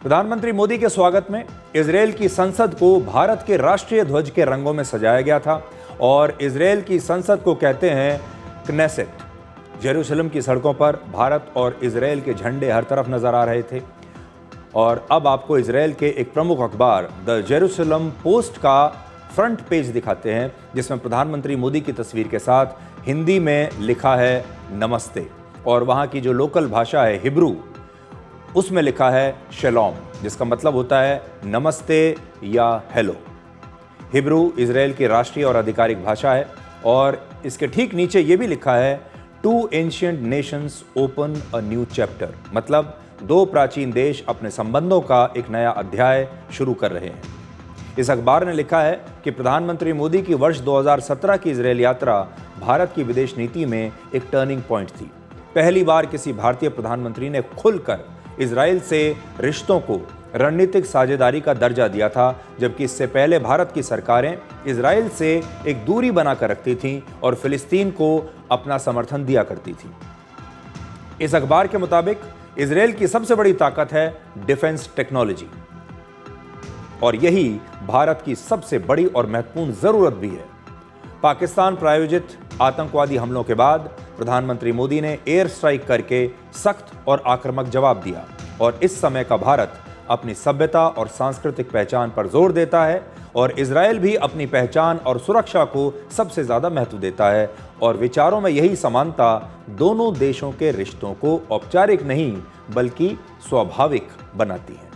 प्रधानमंत्री मोदी के स्वागत में इजरायल की संसद को भारत के राष्ट्रीय ध्वज के रंगों में सजाया गया था और इजरायल की संसद को कहते हैं क्नेसेट। जेरूसलम की सड़कों पर भारत और इजरायल के झंडे हर तरफ नजर आ रहे थे। और अब आपको इजरायल के एक प्रमुख अखबार द जेरूसलम पोस्ट का फ्रंट पेज दिखाते हैं, जिसमें प्रधानमंत्री मोदी की तस्वीर के साथ हिंदी में लिखा है नमस्ते, और वहाँ की जो लोकल भाषा है हिब्रू, उसमें लिखा है शलोम, जिसका मतलब होता है नमस्ते या हेलो। हिब्रू इजरायल की राष्ट्रीय और आधिकारिक भाषा है और इसके ठीक नीचे ये भी लिखा है two ancient nations open a new chapter, मतलब दो प्राचीन देश अपने संबंधों का एक नया अध्याय शुरू कर रहे हैं। इस अखबार ने लिखा है कि प्रधानमंत्री मोदी की वर्ष 2017 की इजरायल यात्रा भारत की विदेश नीति में एक टर्निंग पॉइंट थी। पहली बार किसी भारतीय प्रधानमंत्री ने खुलकर इजरायल से रिश्तों को रणनीतिक साझेदारी का दर्जा दिया था, जबकि इससे पहले भारत की सरकारें इजरायल से एक दूरी बनाकर रखती थीं और फिलिस्तीन को अपना समर्थन दिया करती थी। इस अखबार के मुताबिक इजरायल की सबसे बड़ी ताकत है डिफेंस टेक्नोलॉजी, और यही भारत की सबसे बड़ी और महत्वपूर्ण जरूरत भी है। पाकिस्तान प्रायोजित आतंकवादी हमलों के बाद प्रधानमंत्री मोदी ने एयर स्ट्राइक करके सख्त और आक्रामक जवाब दिया, और इस समय का भारत अपनी सभ्यता और सांस्कृतिक पहचान पर जोर देता है और इजरायल भी अपनी पहचान और सुरक्षा को सबसे ज्यादा महत्व देता है। और विचारों में यही समानता दोनों देशों के रिश्तों को औपचारिक नहीं बल्कि स्वाभाविक बनाती है।